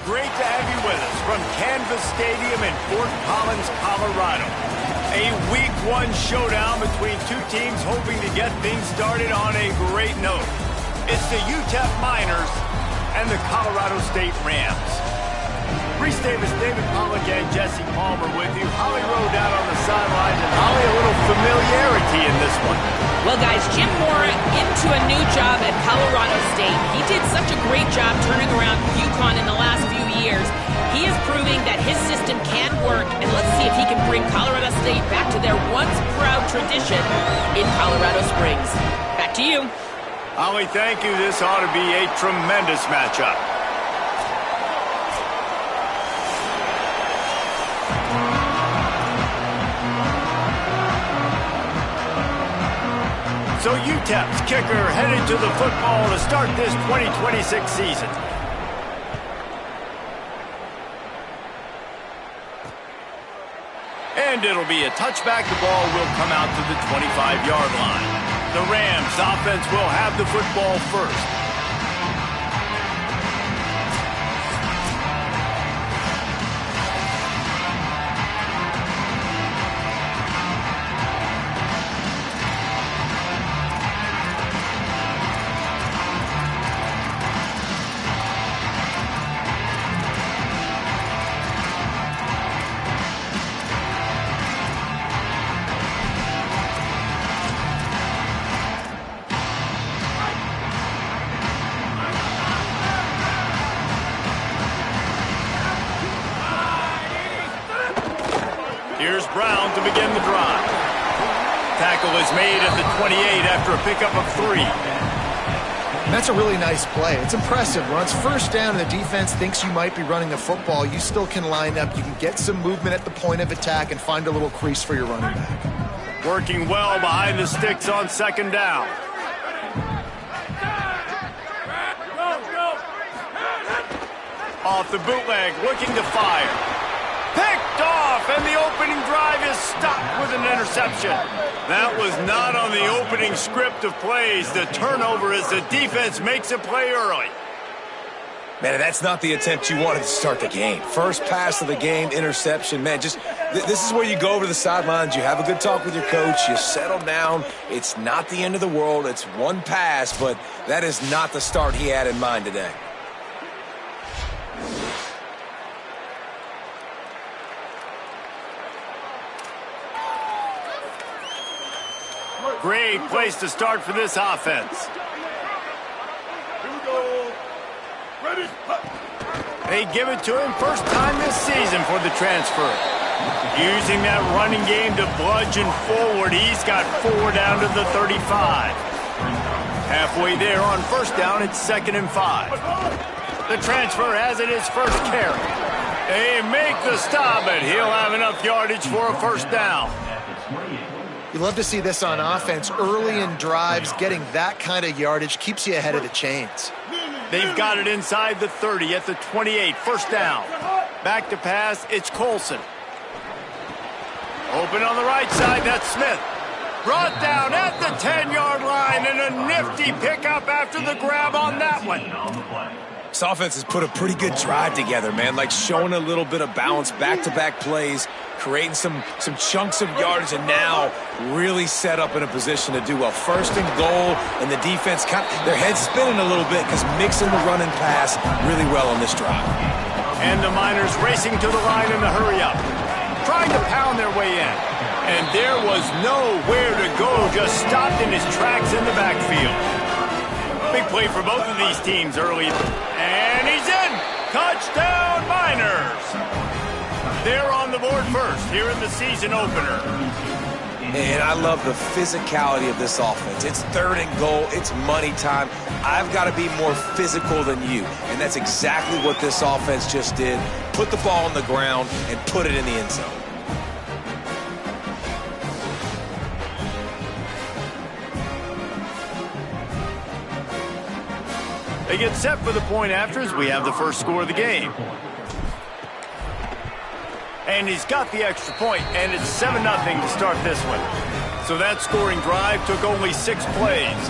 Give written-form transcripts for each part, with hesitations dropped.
great to have you with us from Canvas Stadium in Fort Collins, Colorado. A Week 1 showdown between two teams hoping to get things started on a great note. It's the UTEP Miners and the Colorado State Rams. Reese Davis, David Pollock, and Jesse Palmer with you. Holly Rowe down on the sidelines, and Holly, a little familiarity in this one. Well, guys, Jim Mora into a new job at Colorado State. He did such a great job turning around UConn in the last few years. He is proving that his system can work, and let's see if he can bring Colorado State back to their once proud tradition in Colorado Springs. Back to you. Holly, thank you. This ought to be a tremendous matchup. So UTEP's kicker headed to the football to start this 2026 season. And it'll be a touchback. The ball will come out to the 25-yard line. The Rams offense will have the football first. Here's Brown to begin the drive. Tackle is made at the 28 after a pickup of 3. That's a really nice play. It's impressive. Runs first down and the defense thinks you might be running the football. You still can line up. You can get some movement at the point of attack and find a little crease for your running back. Working well behind the sticks on second down. Off the bootleg, looking to fire. Picked off, and the opening drive is stopped with an interception. That was not on the opening script of plays. The turnover as the defense makes a play early. Man, that's not the attempt you wanted to start the game. First pass of the game, interception. Man, this is where you go over to the sidelines. You have a good talk with your coach. You settle down. It's not the end of the world. It's one pass, but that is not the start he had in mind today. Great place to start for this offense. Here we go. Ready. They give it to him first time this season for the transfer. Using that running game to bludgeon forward. He's got 4 down to the 35. Halfway there on first down, it's 2nd and 5. The transfer has it his first carry. They make the stop, and he'll have enough yardage for a first down. You love to see this on offense. Early in drives, getting that kind of yardage keeps you ahead of the chains. They've got it inside the 30 at the 28. First down. Back to pass, it's Colson. Open on the right side, that's Smith. Brought down at the 10-yard line, and a nifty pickup after the grab on that one. This offense has put a pretty good drive together, man. Like showing a little bit of balance, back-to-back plays, creating some chunks of yardage, and now really set up in a position to do well. First and goal, and the defense, their heads spinning a little bit because mixing the run and pass really well on this drive. And the Miners racing to the line in the hurry-up, trying to pound their way in. And there was nowhere to go, just stopped in his tracks in the backfield. Big play for both of these teams early. And he's in! Touchdown, Miners! They're on the board first here in the season opener. And I love the physicality of this offense. It's 3rd and goal. It's money time. I've got to be more physical than you. And that's exactly what this offense just did. Put the ball on the ground and put it in the end zone. They get set for the point after as we have the first score of the game. And he's got the extra point, and it's 7-0 to start this one. So that scoring drive took only 6 plays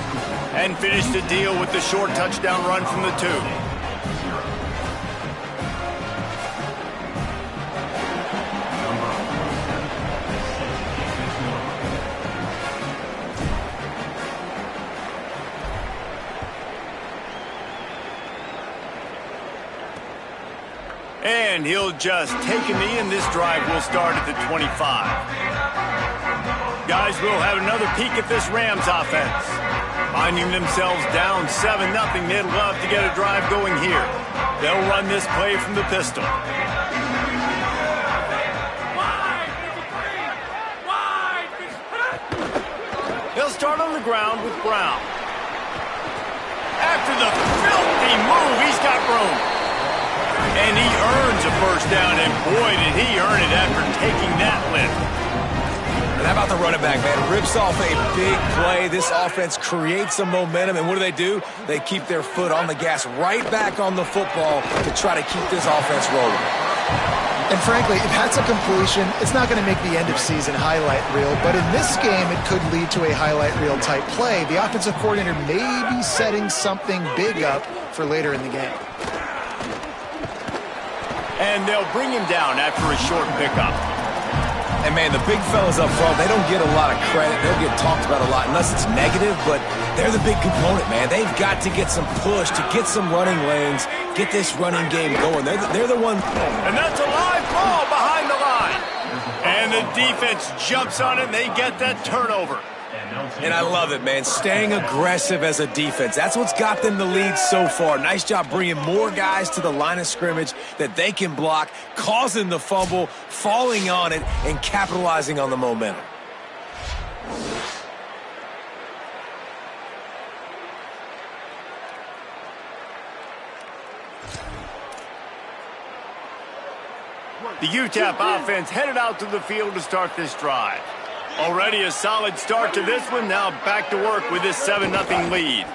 and finished the deal with the short touchdown run from the 2. And he'll just take a knee, and this drive will start at the 25. Guys, we'll have another peek at this Rams offense. Finding themselves down 7-0, they'd love to get a drive going here. They'll run this play from the pistol. They'll start on the ground with Brown. After the filthy move, he's got room. And he earns a first down, and boy, did he earn it after taking that lift. And how about the running back, man? Rips off a big play. This offense creates some momentum, and what do? They keep their foot on the gas right back on the football to try to keep this offense rolling. And frankly, if that's a completion, it's not going to make the end-of-season highlight reel. But in this game, it could lead to a highlight reel type play. The offensive coordinator may be setting something big up for later in the game. And they'll bring him down after a short pickup. And, man, the big fellas up front, they don't get a lot of credit. They'll get talked about a lot unless it's negative, but they're the big component, man. They've got to get some push, to get some running lanes, get this running game going. They're the one. And that's a live ball behind the line. And the defense jumps on it, and they get that turnover. And I love it, man. Staying aggressive as a defense. That's what's got them the lead so far. Nice job bringing more guys to the line of scrimmage that they can block, causing the fumble, falling on it, and capitalizing on the momentum. The UTEP offense headed out to the field to start this drive. Already a solid start to this one. Now back to work with this 7-0 lead.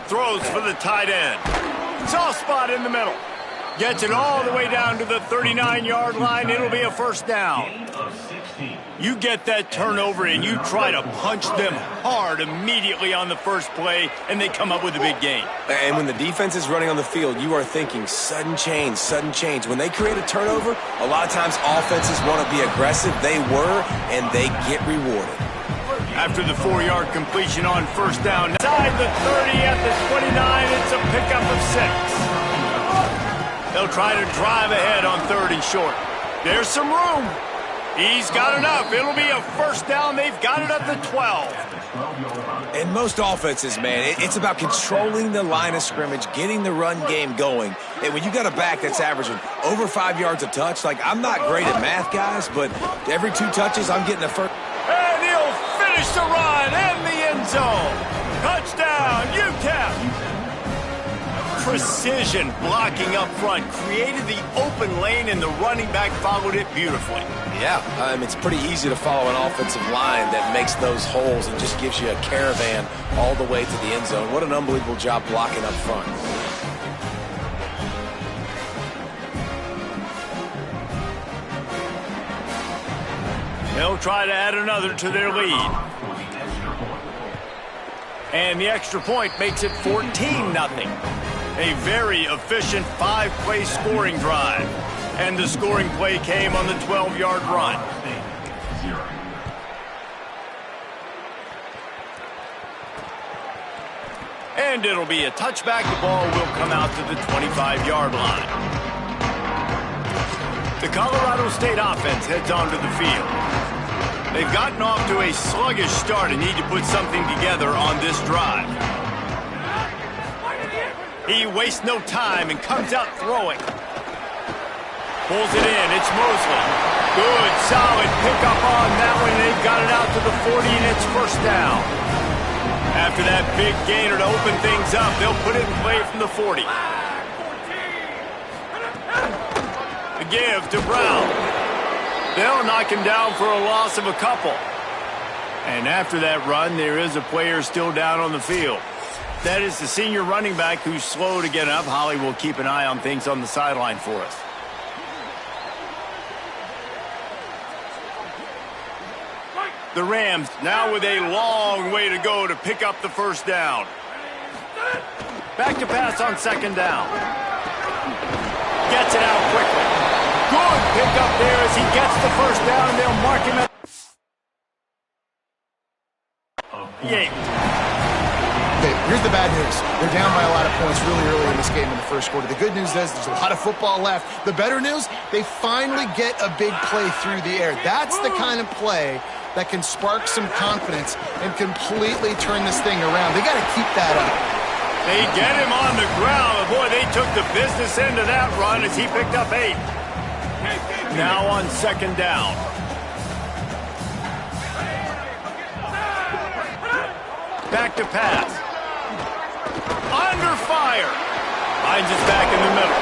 Throws for the tight end. Soft spot in the middle. Gets it all the way down to the 39-yard line. It'll be a first down. You get that turnover and you try to punch them hard immediately on the first play, and they come up with a big gain. And when the defense is running on the field, you are thinking sudden change, sudden change. When they create a turnover, a lot of times offenses want to be aggressive. They were, and they get rewarded. After the 4-yard completion on first down, inside the 30 at the 29, it's a pickup of 6. They'll try to drive ahead on 3rd and short. There's some room. He's got enough. It'll be a first down. They've got it at the 12. In most offenses, man, it's about controlling the line of scrimmage, getting the run game going. And when you got a back that's averaging over 5 yards a touch, like, I'm not great at math, guys, but every 2 touches, I'm getting a first. And he'll finish the run in the end zone. Touchdown, UTEP. Precision blocking up front created the open lane, and the running back followed it beautifully. Yeah, it's pretty easy to follow an offensive line that makes those holes and just gives you a caravan all the way to the end zone. What an unbelievable job blocking up front. They'll try to add another to their lead. And the extra point makes it 14-0. A very efficient 5-play scoring drive. And the scoring play came on the 12-yard run. And it'll be a touchback. The ball will come out to the 25-yard line. The Colorado State offense heads onto the field. They've gotten off to a sluggish start and need to put something together on this drive. He wastes no time and comes out throwing. Pulls it in. It's Mosley. Good, solid pickup on that one. They've got it out to the 40, and it's first down. After that big gainer to open things up, they'll put it in play from the 40. The give to Brown. They'll knock him down for a loss of a couple. And after that run, there is a player still down on the field. That is the senior running back who's slow to get up. Holly will keep an eye on things on the sideline for us. The Rams now with a long way to go to pick up the first down. Back to pass on second down. Gets it out quickly. Good pickup there as he gets the first down, and they'll mark him at... Yeah. Here's the bad news. They're down by a lot of points really early in this game in the first quarter. The good news is there's a lot of football left. The better news, they finally get a big play through the air. That's the kind of play that can spark some confidence and completely turn this thing around. They got to keep that up. They get him on the ground. Boy, they took the business end of that run as he picked up 8. Now on second down. Back to pass. Under fire. Finds his back in the middle.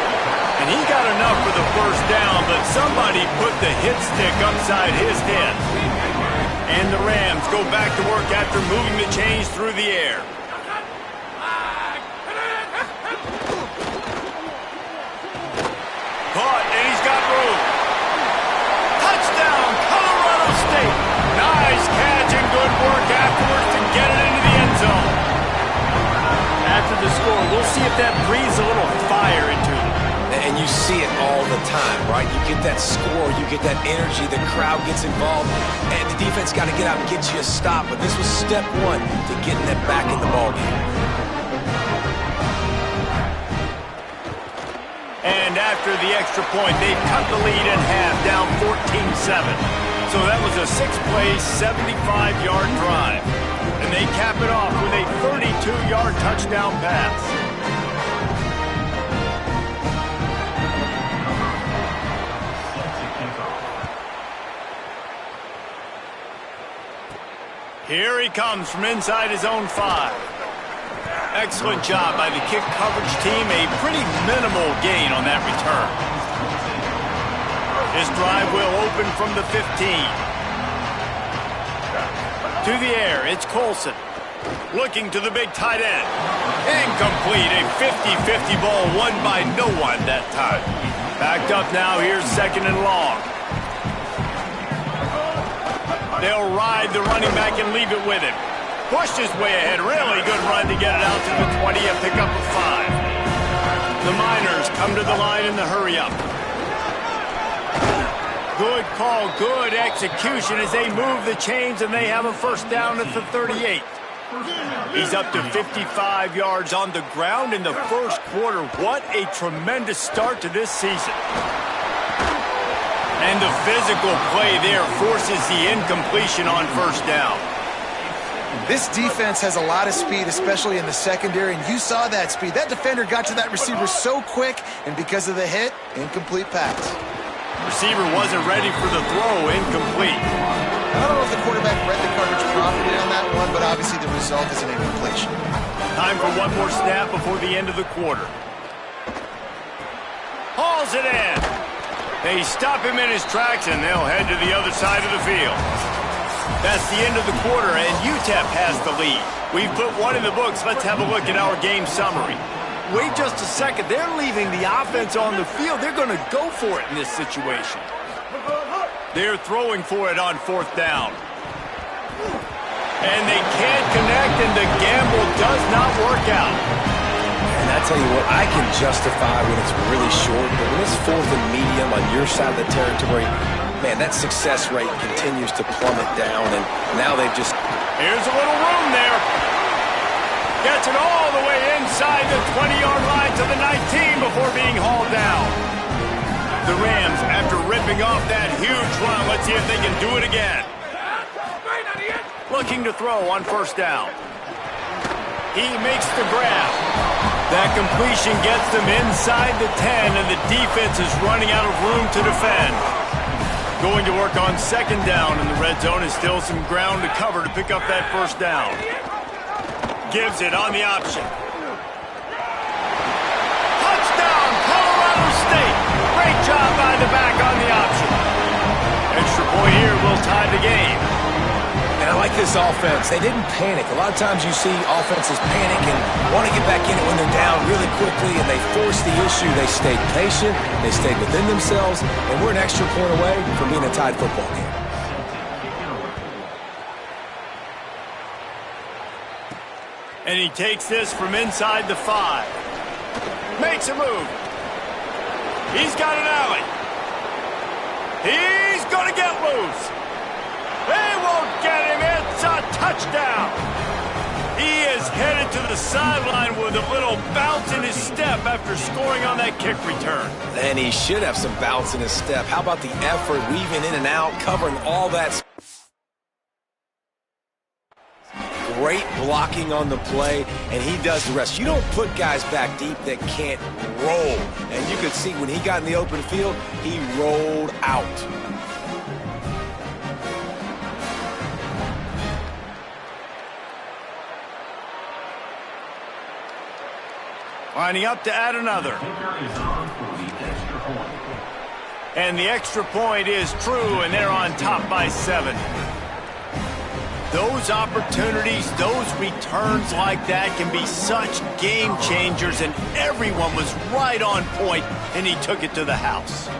And he got enough for the first down, but somebody put the hit stick upside his head. And the Rams go back to work after moving the chains through the air. Caught, and he's got room. Touchdown, Colorado State. Nice catch and good work afterwards to get it into the end zone. After the score, we'll see if that breathes a little fire into them. And you see it all the time, right? You get that score, you get that energy, the crowd gets involved, and the defense got to get out and get you a stop. But this was step one to getting them back in the ballgame. And after the extra point, they cut the lead in half, down 14-7. So that was a 6-play, 75-yard drive. And they cap it off with a 32-yard touchdown pass. Here he comes from inside his own 5. Excellent job by the kick coverage team. A pretty minimal gain on that return. This drive will open from the 15. To the air, it's Colson. Looking to the big tight end. Incomplete, a 50-50 ball won by no one that time. Backed up now, here's second and long. They'll ride the running back and leave it with him. Pushed his way ahead. Really good run to get it out to the 20, a pickup of 5. The Miners come to the line in the hurry-up. Good call, good execution as they move the chains, and they have a first down at the 38. He's up to 55 yards on the ground in the first quarter. What a tremendous start to this season. And the physical play there forces the incompletion on first down. This defense has a lot of speed, especially in the secondary, and you saw that speed. That defender got to that receiver so quick, and because of the hit, incomplete pass. Receiver wasn't ready for the throw, incomplete. I don't know if the quarterback read the coverage properly on that one, but obviously the result is an incompletion. Time for one more snap before the end of the quarter. Hauls it in. They stop him in his tracks, and they'll head to the other side of the field. That's the end of the quarter, and UTEP has the lead. We've put one in the books. Let's have a look at our game summary. Wait just a second. They're leaving the offense on the field. They're going to go for it in this situation. They're throwing for it on fourth down. And they can't connect, and the gamble does not work out. And I tell you what, I can justify when it's really short, but when it's fourth and medium on your side of the territory, man, that success rate continues to plummet down, and now they've just... Here's a little room there. Gets it all the way inside the 20-yard line to the 19 before being hauled down. The Rams, after ripping off that huge run, let's see if they can do it again. Looking to throw on first down. He makes the grab. That completion gets them inside the 10, and the defense is running out of room to defend. Going to work on second down in the red zone, and still some ground to cover to pick up that first down. Gives it on the option. Touchdown, Colorado State. Great job by the back on the option. Extra point here will tie the game. And I like this offense. They didn't panic. A lot of times you see offenses panic and want to get back in it when they're down really quickly, and they force the issue. They stayed patient. They stayed within themselves, and we're an extra point away from being a tied football game. And he takes this from inside the 5. Makes a move. He's got an alley. He's going to get loose. They won't get him. It's a touchdown. He is headed to the the sideline with a little bounce in his step after scoring on that kick return. And he should have some bounce in his step. How about the effort, weaving in and out, covering all that. Great blocking on the play, and he does the rest. You don't put guys back deep that can't roll. And you could see when he got in the open field, he rolled out. Lining up to add another. And the extra point is true, and they're on top by 7. Those opportunities, those returns like that can be such game changers, and everyone was right on point, and he took it to the house.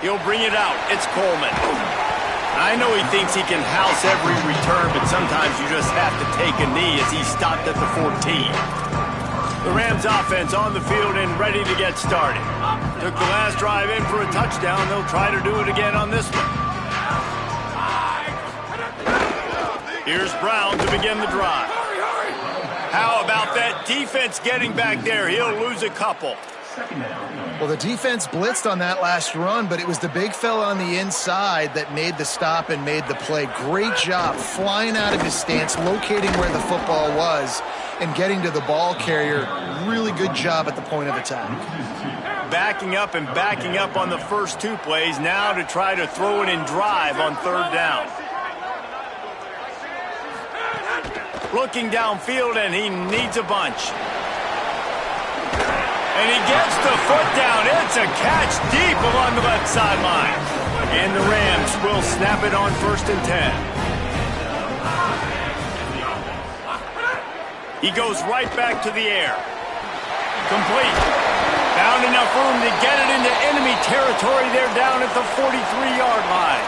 He'll bring it out. It's Coleman. I know he thinks he can house every return, but sometimes you just have to take a knee as he stopped at the 14. The Rams offense on the field and ready to get started. Took the last drive in for a touchdown. They'll try to do it again on this one. Here's Brown to begin the drive. How about that defense getting back there? He'll lose a couple. Well, the defense blitzed on that last run, but it was the big fella on the inside that made the stop and made the play. Great job flying out of his stance, locating where the football was, and getting to the ball carrier. Really good job at the point of attack. Backing up and backing up on the first 2 plays, now to try to throw it in drive on 3rd down. Looking downfield, and he needs a bunch. And he gets the foot down. It's a catch deep along the left sideline. And the Rams will snap it on 1st and 10. He goes right back to the air. Complete. Found enough room to get it into enemy territory. They're down at the 43-yard line.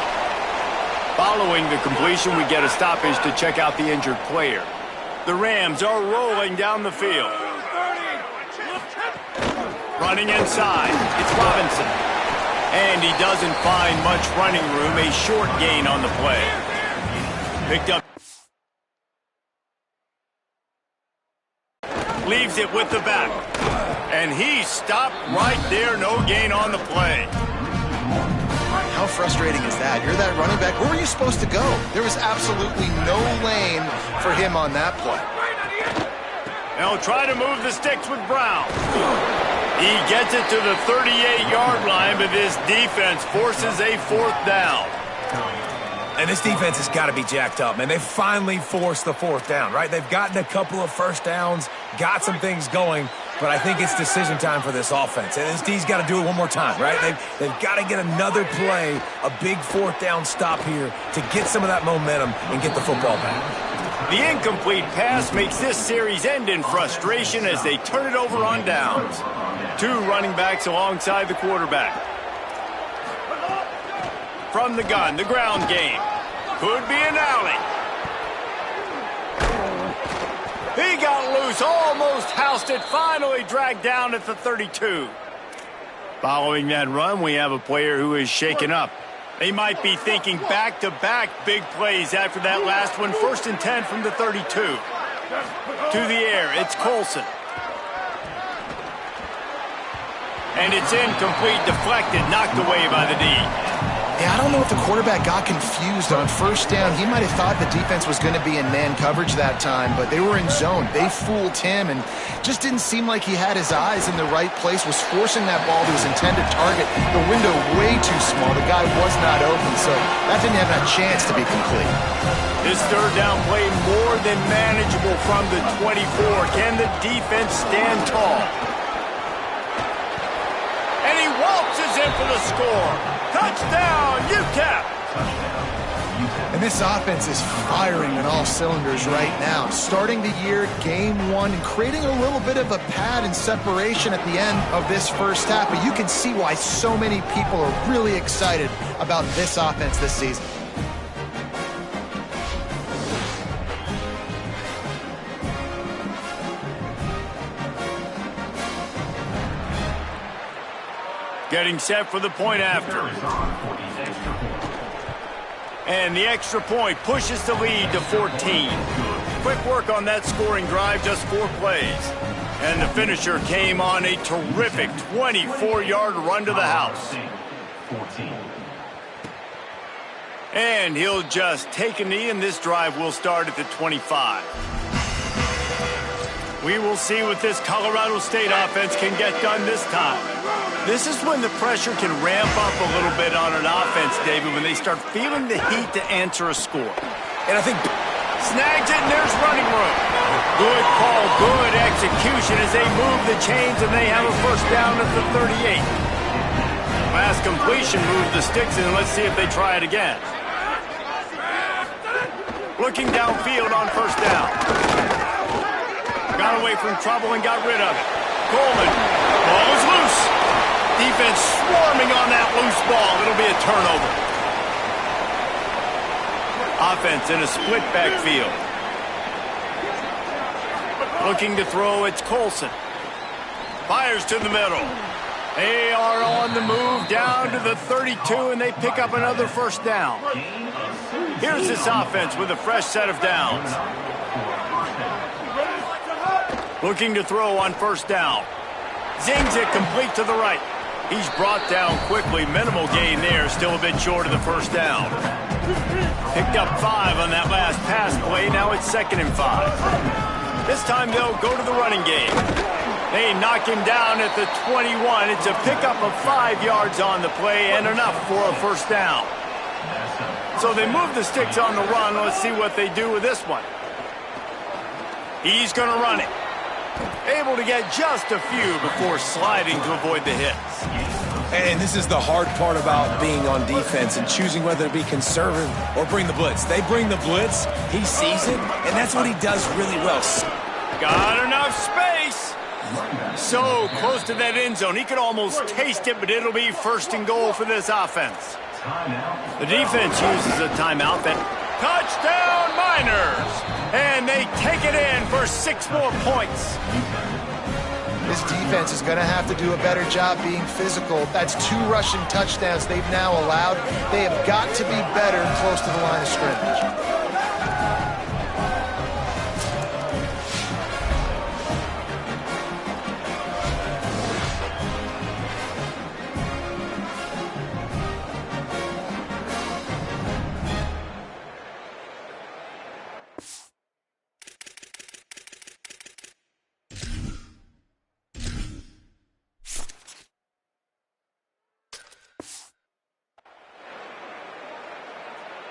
Following the completion, we get a stoppage to check out the injured player. The Rams are rolling down the field. Running inside, it's Robinson. And he doesn't find much running room, a short gain on the play. Picked up. Leaves it with the back. And he stopped right there, no gain on the play. How frustrating is that? You're that running back. Where were you supposed to go? There was absolutely no lane for him on that play. They'll try to move the sticks with Brown. He gets it to the 38-yard line, but this defense forces a 4th down. And this defense has got to be jacked up, man. They finally forced the 4th down, right? They've gotten a couple of first downs, got some things going, but I think it's decision time for this offense. And this D's got to do it one more time, right? They've got to get another play, a big 4th down stop here to get some of that momentum and get the football back. The incomplete pass makes this series end in frustration as they turn it over on downs. 2 running backs alongside the quarterback. From the gun, the ground game. Could be an alley. He got loose, almost housed it, finally dragged down at the 32. Following that run, we have a player who is shaken up. They might be thinking back-to-back big plays after that last one. 1st and 10 from the 32. To the air, it's Colson. And it's incomplete, deflected, knocked away by the D. Yeah, I don't know if the quarterback got confused on first down. He might have thought the defense was going to be in man coverage that time, but they were in zone. They fooled him and just didn't seem like he had his eyes in the right place, was forcing that ball to his intended target. The window way too small. The guy was not open, so that didn't have a chance to be complete. This third down play more than manageable from the 24. Can the defense stand tall? And he waltzes in for the score. Touchdown, UTEP! And this offense is firing on all cylinders right now. Starting the year, game one, and creating a little bit of a pad and separation at the end of this first half. But you can see why so many people are really excited about this offense this season. Getting set for the point after. And the extra point pushes the lead to 14. Quick work on that scoring drive, just 4 plays. And the finisher came on a terrific 24-yard run to the house. And he'll just take a knee, and this drive will start at the 25. We will see what this Colorado State offense can get done this time. This is when the pressure can ramp up a little bit on an offense, David, when they start feeling the heat to answer a score. And I think snags it, and there's running room. Good call, good execution as they move the chains, and they have a first down at the 38. Last completion moved the sticks, and let's see if they try it again. Looking downfield on first down. Got away from trouble and got rid of it. Coleman, ball is loose. Defense swarming on that loose ball. It'll be a turnover. Offense in a split backfield. Looking to throw, it's Colson. Fires to the middle. They are on the move down to the 32, and they pick up another first down. Here's this offense with a fresh set of downs. Looking to throw on first down. Zings it complete to the right. He's brought down quickly. Minimal gain there. Still a bit short of the first down. Picked up 5 on that last pass play. Now it's 2nd and 5. This time they'll go to the running game. They knock him down at the 21. It's a pickup of 5 yards on the play and enough for a first down. So they move the sticks on the run. Let's see what they do with this one. He's going to run it. Able to get just a few before sliding to avoid the hits. And this is the hard part about being on defense and choosing whether to be conservative or bring the blitz. They bring the blitz, he sees it, and that's what he does really well. Got enough space. So close to that end zone. He could almost taste it, but it'll be 1st and goal for this offense. The defense uses a timeout. That touchdown Miners! And they take it in for 6 more points. This defense is going to have to do a better job being physical. That's 2 rushing touchdowns they've now allowed. They have got to be better close to the line of scrimmage.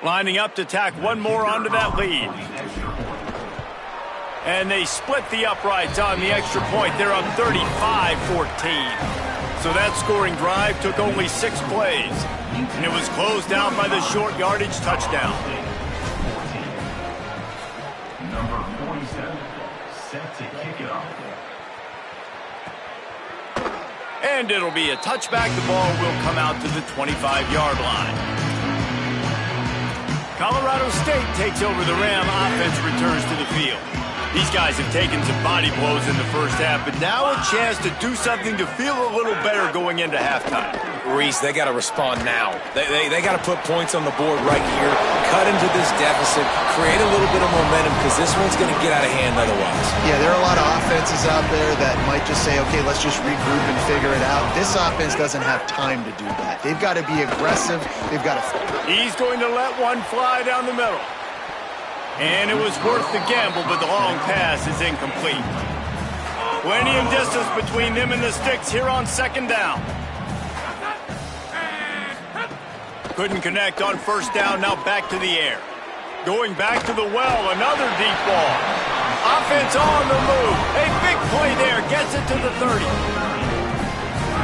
Lining up to tack one more onto that lead. And they split the uprights on the extra point. They're up 35-14. So that scoring drive took only 6 plays. And it was closed out by the short yardage touchdown. Number 47, set to kick it off. And it'll be a touchback. The ball will come out to the 25-yard line. Colorado State takes over the Ram. Offense returns to the field. These guys have taken some body blows in the first half, but now a chance to do something to feel a little better going into halftime. Reese, they got to respond now. They got to put points on the board right here, cut into this deficit, create a little bit of momentum because this one's going to get out of hand otherwise. Yeah, there are a lot of offenses out there that might just say, okay, let's just regroup and figure it out. This offense doesn't have time to do that. They've got to be aggressive. They've got to... He's going to let one fly down the middle. And it was worth the gamble, but the long pass is incomplete. Plenty of distance between them and the sticks here on second down. Couldn't connect on first down, now back to the air. Going back to the well, another deep ball. Offense on the move. A big play there, gets it to the 30.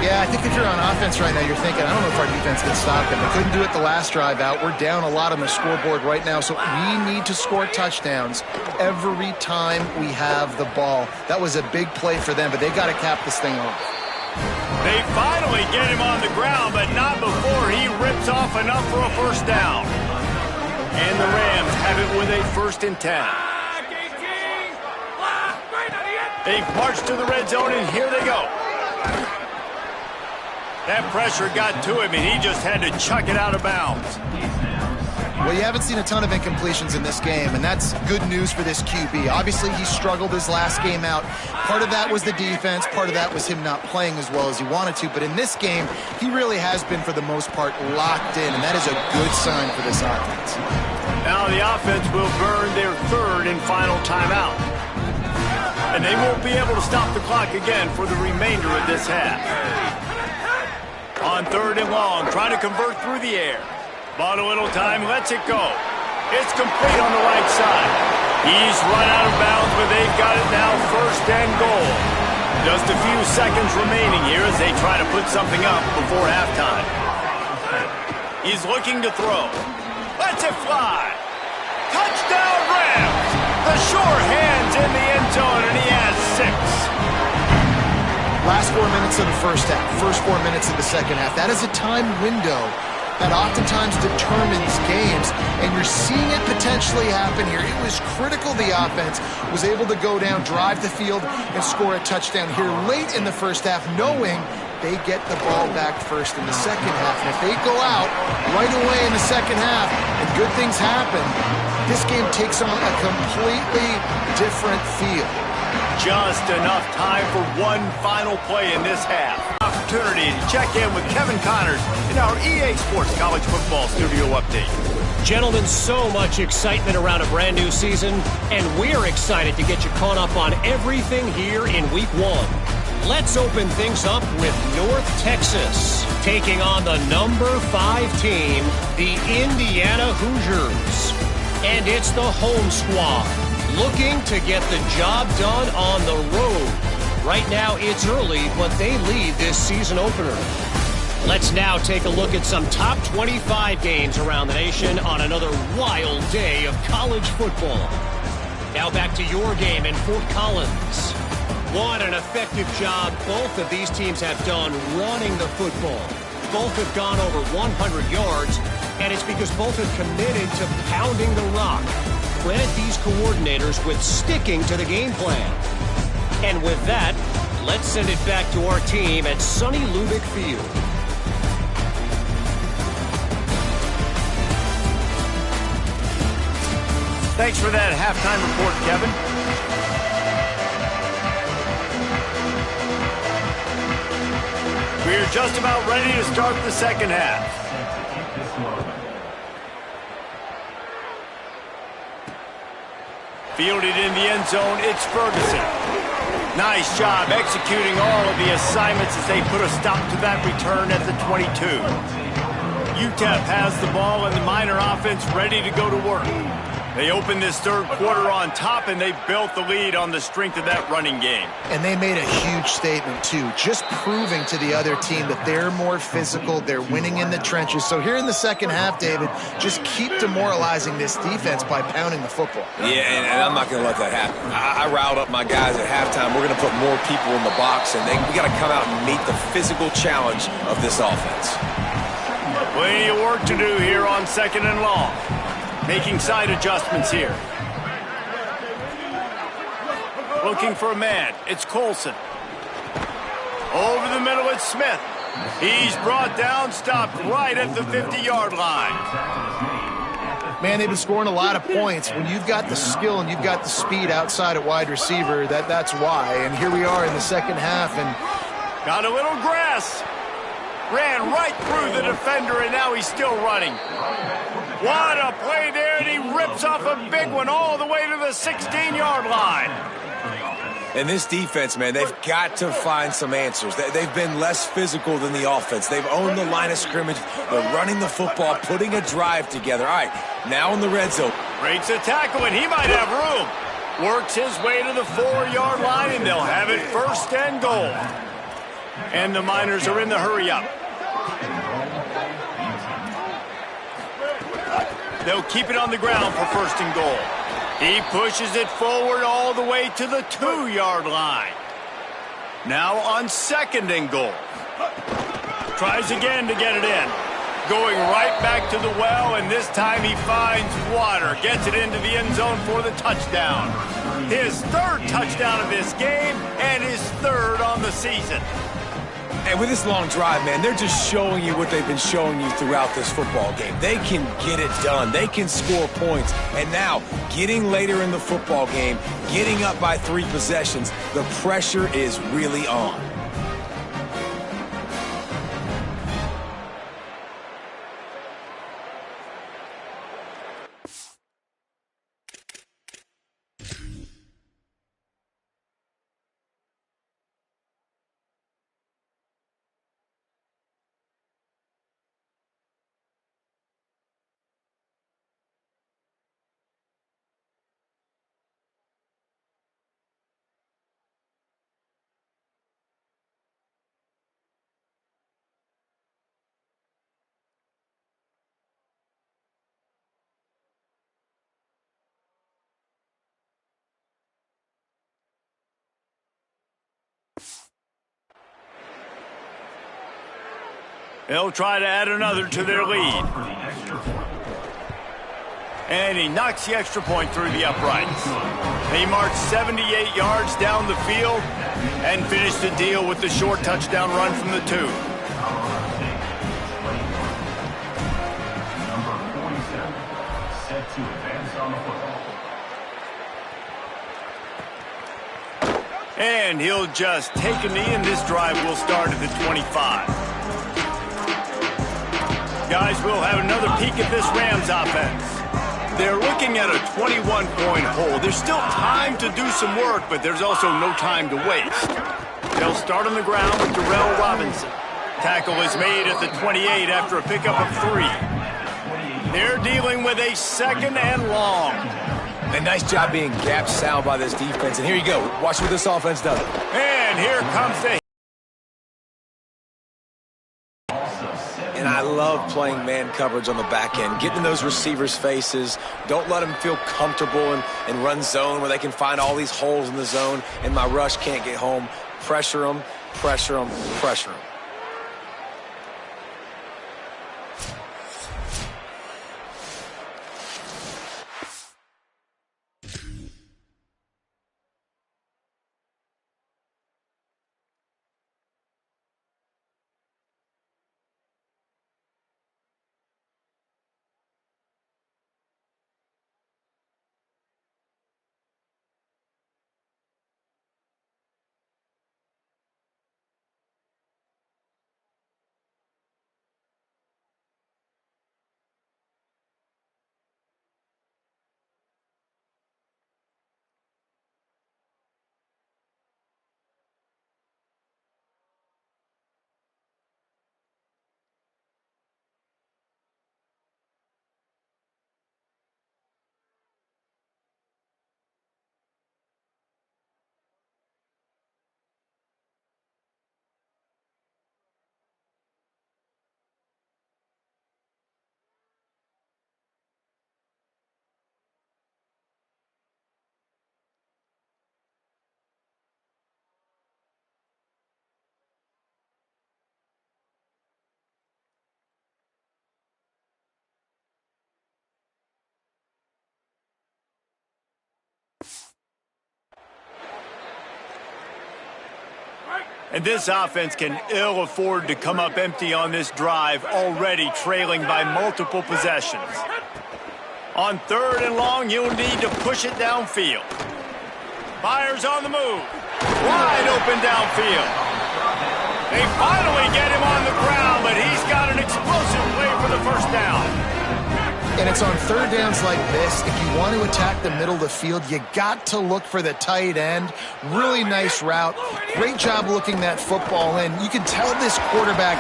Yeah, I think if you're on offense right now, you're thinking, I don't know if our defense can stop them. They couldn't do it the last drive out. We're down a lot on the scoreboard right now, so we need to score touchdowns every time we have the ball. That was a big play for them, but they got to cap this thing off. They finally get him on the ground, but not before he rips off enough for a first down. And the Rams have it with a 1st and 10. They march to the red zone, and here they go. That pressure got to him, and he just had to chuck it out of bounds. Well, you haven't seen a ton of incompletions in this game, and that's good news for this QB. Obviously, he struggled his last game out. Part of that was the defense. Part of that was him not playing as well as he wanted to. But in this game, he really has been, for the most part, locked in, and that is a good sign for this offense. Now the offense will burn their 3rd and final timeout. And they won't be able to stop the clock again for the remainder of this half. On 3rd and long, trying to convert through the air. Bought a little time, lets it go. It's complete on the right side. He's run out of bounds, but they've got it now 1st and goal. Just a few seconds remaining here as they try to put something up before halftime. He's looking to throw. Lets it fly. Touchdown Rams! The sure hands in the end zone, and he has 6. Last 4 minutes of the first half, first 4 minutes of the second half. That is a time window that oftentimes determines games, and you're seeing it potentially happen here. It was critical the offense was able to go down, drive the field, and score a touchdown here late in the first half, knowing they get the ball back first in the second half. And if they go out right away in the second half and good things happen, this game takes on a completely different feel. Just enough time for one final play in this half. Opportunity to check in with Kevin Connors in our EA Sports College Football Studio Update. Gentlemen, so much excitement around a brand new season, and we're excited to get you caught up on everything here in Week 1. Let's open things up with North Texas, taking on the number 5 team, the Indiana Hoosiers. And it's the home squad, looking to get the job done on the road. Right now, it's early, but they lead this season opener. Let's now take a look at some top 25 games around the nation on another wild day of college football. Now back to your game in Fort Collins. What an effective job both of these teams have done running the football. Both have gone over 100 yards, and it's because both have committed to pounding the rock. Credit these coordinators with sticking to the game plan. And with that, let's send it back to our team at sunny Lubick Field. Thanks for that halftime report, Kevin. We're just about ready to start the second half. Fielded in the end zone, it's Ferguson. Nice job executing all of the assignments as they put a stop to that return at the 22. UTEP has the ball and the Miner offense ready to go to work. They opened this third quarter on top, and they built the lead on the strength of that running game. And they made a huge statement, too, just proving to the other team that they're more physical, they're winning in the trenches. So here in the second half, David, just keep demoralizing this defense by pounding the football. Yeah, and I'm not going to let that happen. I riled up my guys at halftime. We're going to put more people in the box, and we got to come out and meet the physical challenge of this offense. Plenty of work to do here on second and long. Making side adjustments here. Looking for a man. It's Colson. Over the middle, it's Smith. He's brought down, stopped right at the 50-yard line. Man, they've been scoring a lot of points. When you've got the skill and you've got the speed outside at wide receiver, that's why. And here we are in the second half. And got a little grass. Ran right through the defender, and now he's still running. What a play there, and he rips off a big one all the way to the 16-yard line. And this defense, man, they've got to find some answers. They've been less physical than the offense. They've owned the line of scrimmage. They're running the football, putting a drive together. All right, now in the red zone. Breaks a tackle, and he might have room. Works his way to the 4-yard line, and they'll have it first and goal. And the Miners are in the hurry-up. They'll keep it on the ground for first and goal. He pushes it forward all the way to the 2-yard line. Now on second and goal. Tries again to get it in. Going right back to the well, and this time he finds water. Gets it into the end zone for the touchdown. His third touchdown of this game, and his third on the season. And with this long drive, man, they're just showing you what they've been showing you throughout this football game. They can get it done. They can score points. And now, getting later in the football game, getting up by 3 possessions, the pressure is really on. They'll try to add another to their lead. And he knocks the extra point through the uprights. They march 78 yards down the field and finish the deal with the short touchdown run from the 2. Number 47, set to advance on the football. And he'll just take a knee, and this drive will start at the 25. Guys, we'll have another peek at this Rams offense. They're looking at a 21-point hole. There's still time to do some work, but there's also no time to waste. They'll start on the ground with Darrell Robinson. Tackle is made at the 28 after a pickup of 3. They're dealing with a second and long. A nice job being gap sound by this defense. And here you go. Watch what this offense does. And here comes the... And I love playing man coverage on the back end, getting in those receivers' faces. Don't let them feel comfortable and run zone where they can find all these holes in the zone and my rush can't get home. Pressure them, pressure them, pressure them. And this offense can ill afford to come up empty on this drive, already trailing by multiple possessions. On 3rd and long, you'll need to push it downfield. Fires on the move. Wide open downfield. They finally get him on the ground, but he's got an explosive play for the first down. And it's on 3rd downs like this. If you want to attack the middle of the field, you got to look for the tight end. Really nice route. Great job looking that football in. You can tell this quarterback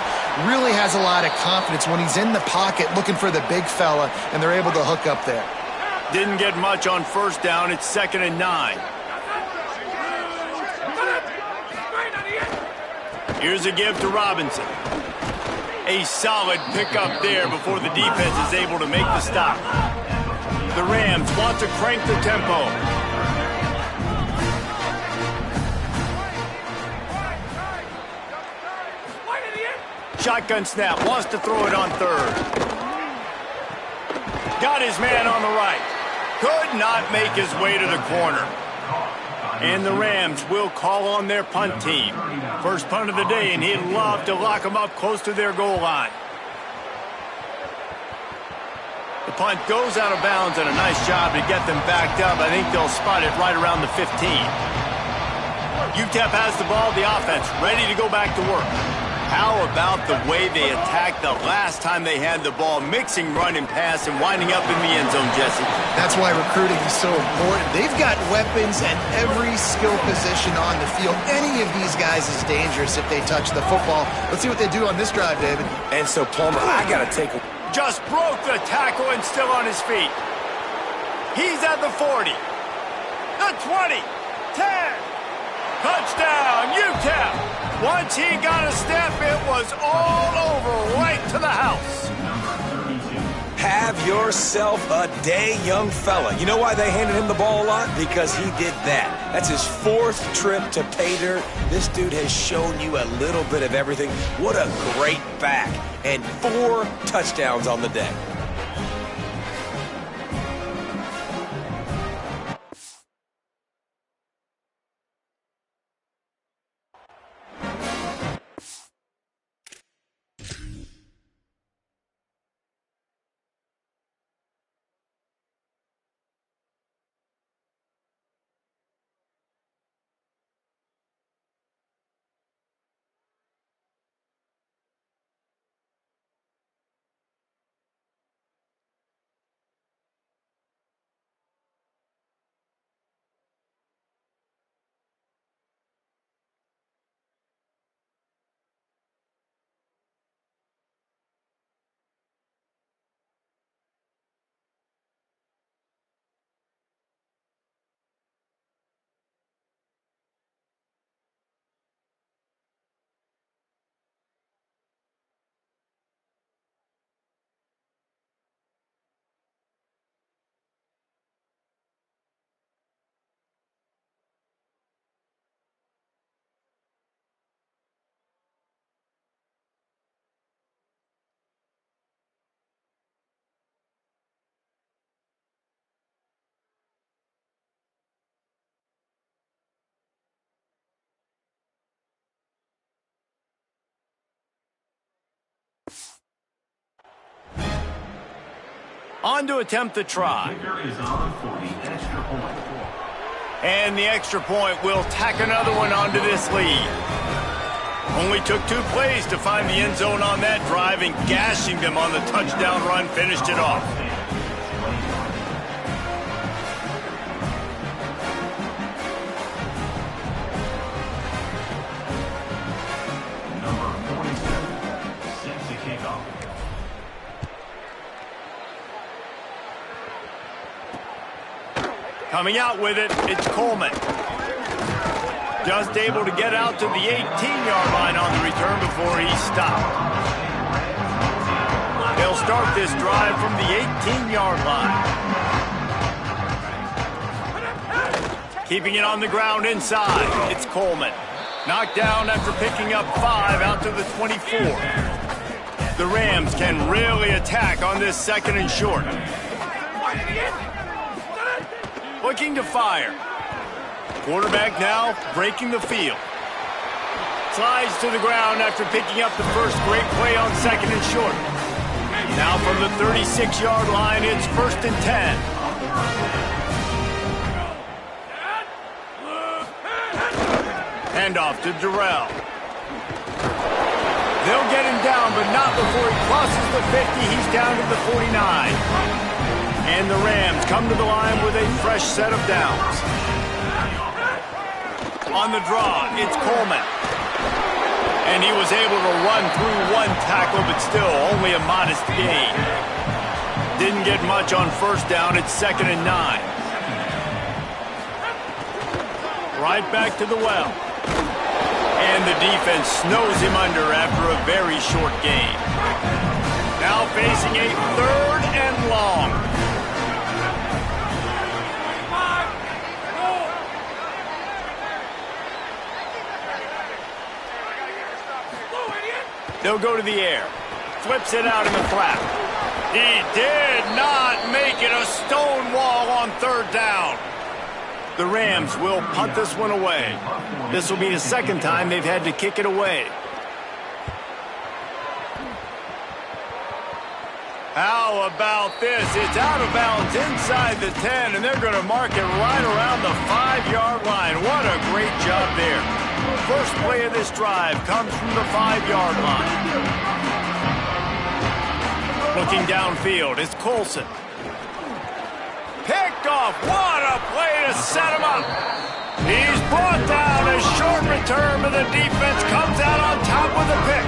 really has a lot of confidence when he's in the pocket looking for the big fella, and they're able to hook up there. Didn't get much on 1st down. It's 2nd and 9. Here's a give to Robinson. A solid pickup there before the defense is able to make the stop. The Rams want to crank the tempo. Shotgun snap, wants to throw it on 3rd. Got his man on the right. Could not make his way to the corner. And the Rams will call on their punt team. First punt of the day, and he'd love to lock them up close to their goal line. The punt goes out of bounds, and a nice job to get them backed up. I think they'll spot it right around the 15. UTEP has the ball, the offense, ready to go back to work. How about the way they attacked the last time they had the ball, mixing run and pass and winding up in the end zone, Jesse? That's why recruiting is so important. They've got weapons at every skill position on the field. Any of these guys is dangerous if they touch the football. Let's see what they do on this drive, David. And so, Palmer, I got to take... Just broke the tackle and still on his feet. He's at the 40. The 20. 10. Touchdown, UTEP. Once he got a step, it was all over, right to the house. Have yourself a day, young fella. You know why they handed him the ball a lot? Because he did that. That's his 4th trip to pay dirt. This dude has shown you a little bit of everything. What a great back. And 4 touchdowns on the day. On to attempt the try. And the extra point will tack another one onto this lead. Only took 2 plays to find the end zone on that drive, and gashing them on the touchdown run finished it off. Coming out with it, it's Coleman. Just able to get out to the 18-yard line on the return before he stopped. They'll start this drive from the 18-yard line. Keeping it on the ground inside, it's Coleman. Knocked down after picking up 5 out to the 24. The Rams can really attack on this 2nd and short. Looking to fire. Quarterback now breaking the field. Slides to the ground after picking up the first great play on 2nd and short. Now from the 36-yard line, it's 1st and 10. Handoff to Durrell. They'll get him down, but not before he crosses the 50. He's down to the 49. And the Rams come to the line with a fresh set of downs. On the draw, it's Coleman. And he was able to run through one tackle, but still only a modest gain. Didn't get much on 1st down. It's 2nd and 9. Right back to the well. And the defense snows him under after a very short gain. Now facing a 3rd and long. They'll go to the air. Flips it out in the flat. He did not make it a stone wall on 3rd down. The Rams will punt this one away. This will be the 2nd time they've had to kick it away. How about this? It's out of bounds inside the 10, and they're going to mark it right around the 5-yard line. What a great job there. First play of this drive comes from the 5-yard line. Looking downfield, it's Colson. Picked off. What a play to set him up. He's brought down. A short return, but the defense comes out on top with a pick.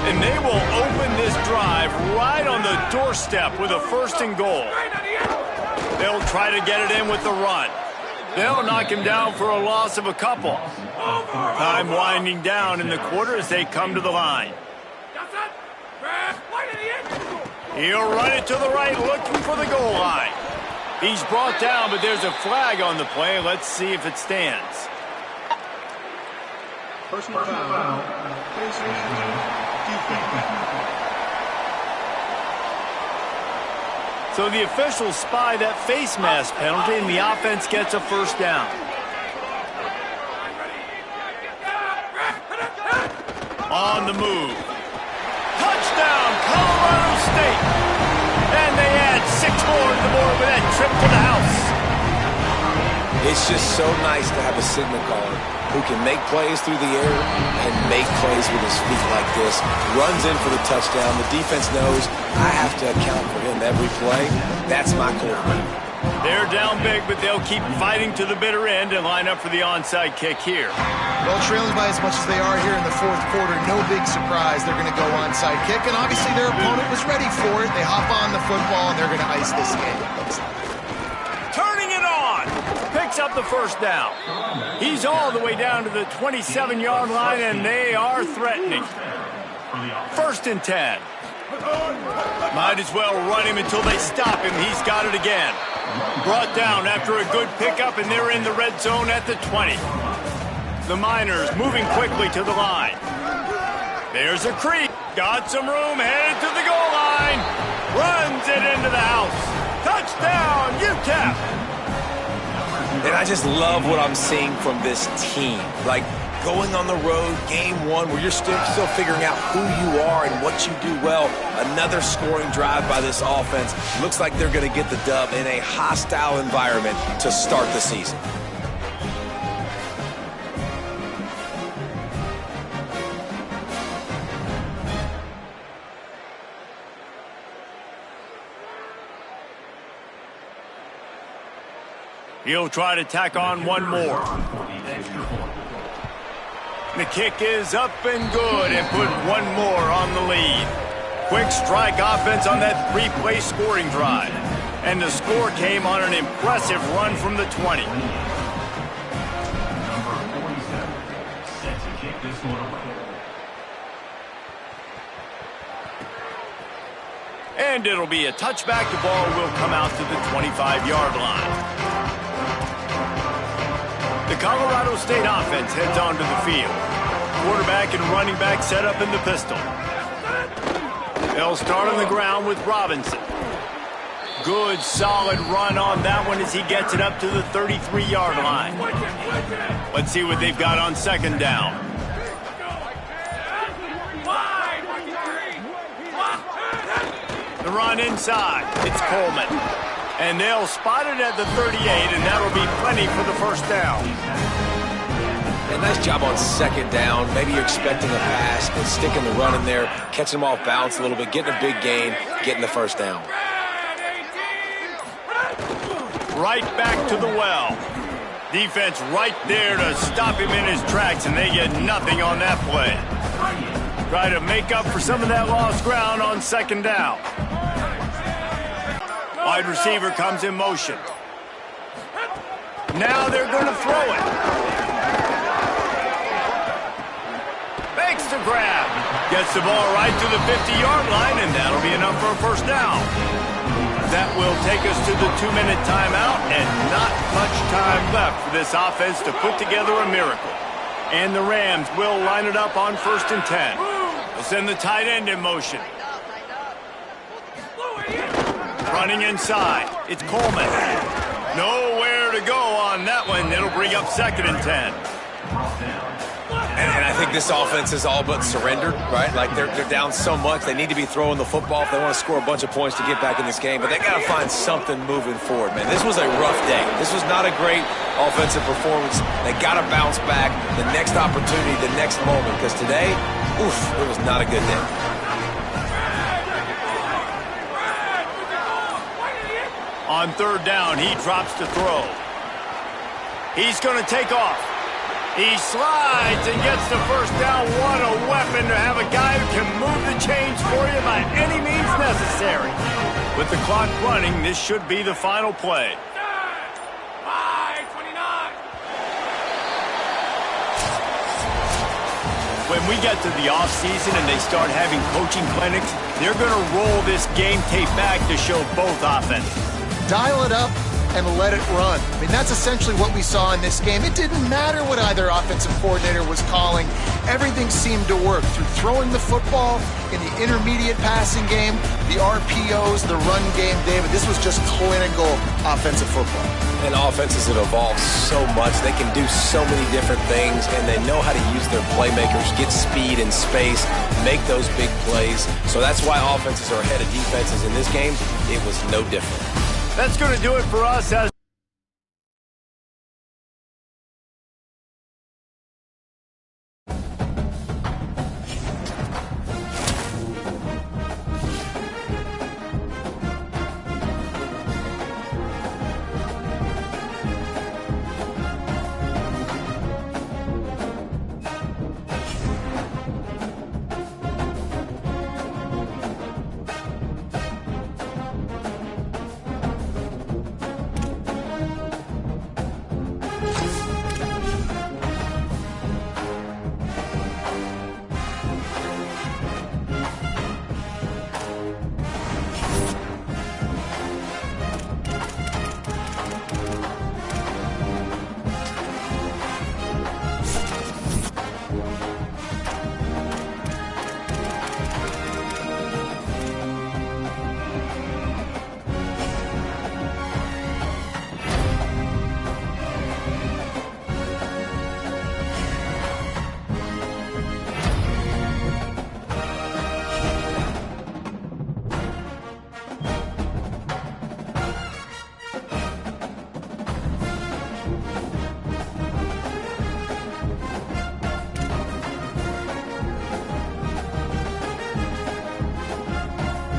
And they will open this drive right on the doorstep with a 1st and goal. They'll try to get it in with the run. They'll knock him down for a loss of a couple. Time winding down in the quarter as they come to the line. He'll run it to the right, looking for the goal line. He's brought down, but there's a flag on the play. Let's see if it stands. Personal foul. So the officials spy that face mask penalty, and the offense gets a 1st down. On the move. Touchdown, Colorado State. And they add 6 more to the board with that trip to the house. It's just so nice to have a signal caller who can make plays through the air and make plays with his feet like this. Runs in for the touchdown. The defense knows I have to account for him every play. That's my quarterback. They're down big, but they'll keep fighting to the bitter end and line up for the onside kick here. Well, trailing by as much as they are here in the 4th quarter, no big surprise. They're going to go onside kick, and obviously their opponent was ready for it. They hop on the football, and they're going to ice this game. Turning it on. Picks up the 1st down. He's all the way down to the 27-yard line, and they are threatening. 1st and 10. Might as well run him until they stop him. He's got it again. Brought down after a good pickup, and they're in the red zone at the 20. The Miners moving quickly to the line. There's a creep. Got some room, headed to the goal line. Runs it into the house. Touchdown, UTEP. And I just love what I'm seeing from this team. Like, going on the road, game 1, where you're still figuring out who you are and what you do well. Another scoring drive by this offense. Looks like they're going to get the dub in a hostile environment to start the season. He'll try to tack on one more. The kick is up and good, and put one more on the lead. Quick strike offense on that 3-play scoring drive. And the score came on an impressive run from the 20. Number 47, set to kick this one away. And it'll be a touchback. The ball will come out to the 25-yard line. The Colorado State offense heads onto the field. Quarterback and running back set up in the pistol. They'll start on the ground with Robinson. Good, solid run on that one as he gets it up to the 33-yard line. Let's see what they've got on 2nd down. The run inside. It's Coleman. And they'll spot it at the 38, and that'll be plenty for the first down. A nice job on second down. Maybe you're expecting a pass, but sticking the run in there, catching them off balance a little bit, getting a big gain, getting the first down. Right back to the well. Defense right there to stop him in his tracks, and they get nothing on that play. Try to make up for some of that lost ground on second down. Wide receiver comes in motion. Now they're going to throw it. Makes the grab. Gets the ball right to the 50-yard line, and that'll be enough for a first down. That will take us to the 2-minute timeout, and not much time left for this offense to put together a miracle. And the Rams will line it up on 1st and 10. They'll send the tight end in motion. Running inside. It's Coleman. Nowhere to go on that one. It'll bring up 2nd and 10. And I think this offense is all but surrendered, right? Like they're down so much. They need to be throwing the football if they want to score a bunch of points to get back in this game. But they got to find something moving forward, man. This was a rough day. This was not a great offensive performance. They got to bounce back the next opportunity, the next moment. Because today, oof, it was not a good day. On 3rd down, he drops to throw. He's going to take off. He slides and gets the first down. What a weapon to have a guy who can move the chains for you by any means necessary. With the clock running, this should be the final play. When we get to the offseason and they start having coaching clinics, they're going to roll this game tape back to show both offenses. Dial it up and let it run. I mean, that's essentially what we saw in this game. It didn't matter what either offensive coordinator was calling. Everything seemed to work through throwing the football in the intermediate passing game, the RPOs, the run game, David. This was just clinical offensive football. And offenses have evolved so much. They can do so many different things, and they know how to use their playmakers, get speed and space, make those big plays. So that's why offenses are ahead of defenses in this game. It was no different. That's going to do it for us as